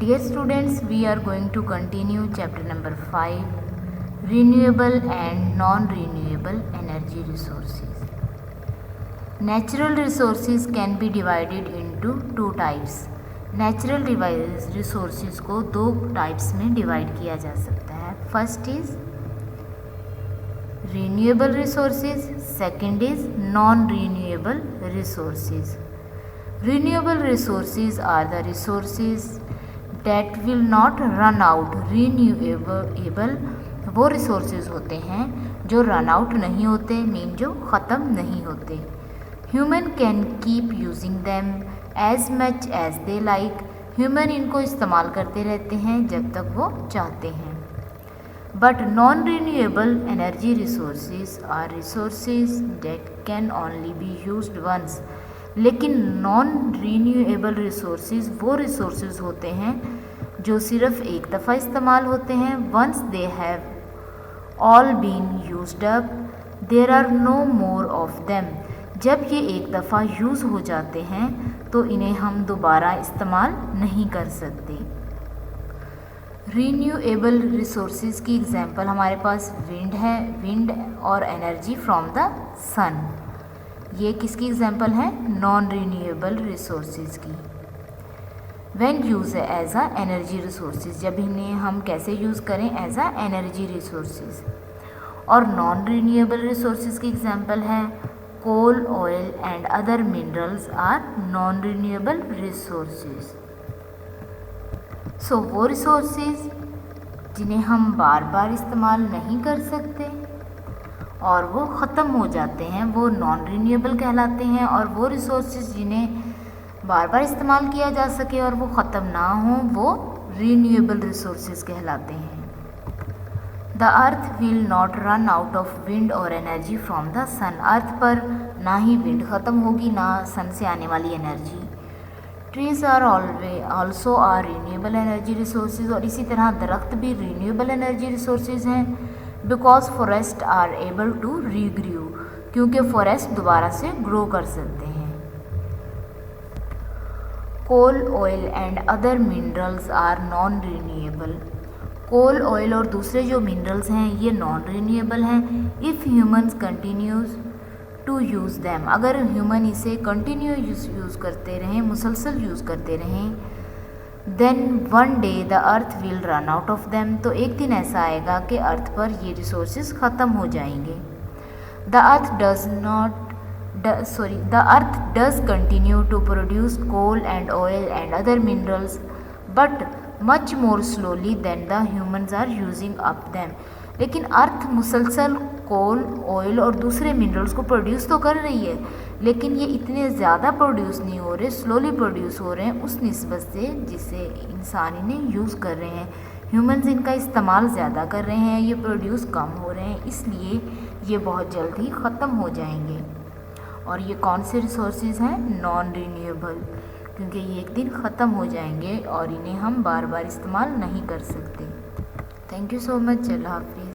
Dear students, we are going to continue chapter number 5, renewable and non-renewable energy resources. Natural resources can be divided into two types. Natural resources को दो types में divide किया जा सकता है. First is renewable resources, second is non-renewable resources. Renewable resources are the resources that will not run out. Renewable वो resources होते हैं जो run out नहीं होते, मीन जो ख़त्म नहीं होते. Human can keep using them as much as they like. Human इनको इस्तेमाल करते रहते हैं जब तक वो चाहते हैं. But non-renewable energy resources are resources that can only be used once. लेकिन non-renewable resources वो resources होते हैं जो सिर्फ एक दफ़ा इस्तेमाल होते हैं. Once they have all been used up, there are no more of them. जब ये एक दफ़ा यूज़ हो जाते हैं तो इन्हें हम दोबारा इस्तेमाल नहीं कर सकते. रीन्यूएबल रिसोर्सेज की एग्जांपल हमारे पास विंड है. विंड और एनर्जी फ्रॉम द सन, ये किसकी एग्जांपल है? नॉन रीन्यूएबल रिसोर्सेज की. When use as a energy resources, जब इन्हें हम कैसे यूज़ करें? As a energy resources. और नॉन रीन्यूएबल रिसोर्सेज की एग्जांपल है coal, oil and other minerals are non renewable resources. So वो रिसोर्सेज जिन्हें हम बार बार इस्तेमाल नहीं कर सकते और वो ख़त्म हो जाते हैं वो नॉन रीन्यूएबल कहलाते हैं. और वो रिसोर्सेज जिन्हें बार बार इस्तेमाल किया जा सके और वो ख़त्म ना हो वो रीन्यूएबल रिसोर्सेज कहलाते हैं. The earth will not run out of wind और एनर्जी फ्रॉम द सन. अर्थ पर ना ही विंड ख़त्म होगी ना सन से आने वाली energy. Trees are also are renewable energy resources. और इसी तरह दरख्त भी रीन्यूएबल एनर्जी रिसोर्सेज हैं. Because forest are able to regrow, क्योंकि फॉरेस्ट दोबारा से ग्रो कर सकते हैं. Coal, oil and other minerals are non renewable. Coal, oil और दूसरे जो मिनरल्स हैं ये नॉन रीन्यूएबल हैं. If humans continues to use them, अगर ह्यूमन इसे कंटिन्यू यूज़ करते रहें, मुसलसल यूज़ करते रहें, then one day the earth will run out of them, तो एक दिन ऐसा आएगा कि अर्थ पर ये रिसोर्सेज ख़त्म हो जाएंगे. The earth does continue to produce coal and oil and other minerals but much more slowly than the humans are using up them. लेकिन अर्थ मुसलसल कोल, ऑयल और दूसरे मिनरल्स को प्रोड्यूस तो कर रही है, लेकिन ये इतने ज़्यादा प्रोड्यूस नहीं हो रहे, स्लोली प्रोड्यूस हो रहे हैं उस निस्बत से जिसे इंसान इन्हें यूज़ कर रहे हैं. ह्यूमंस इनका इस्तेमाल ज़्यादा कर रहे हैं, ये प्रोड्यूस कम हो रहे हैं, इसलिए ये बहुत जल्द ही ख़त्म हो जाएंगे. और ये कौन से रिसोर्सेज हैं? नॉन रीन्यूएबल, क्योंकि ये एक दिन ख़त्म हो जाएंगे और इन्हें हम बार बार इस्तेमाल नहीं कर सकते. Thank you so much. अल्लाह हाफिज़.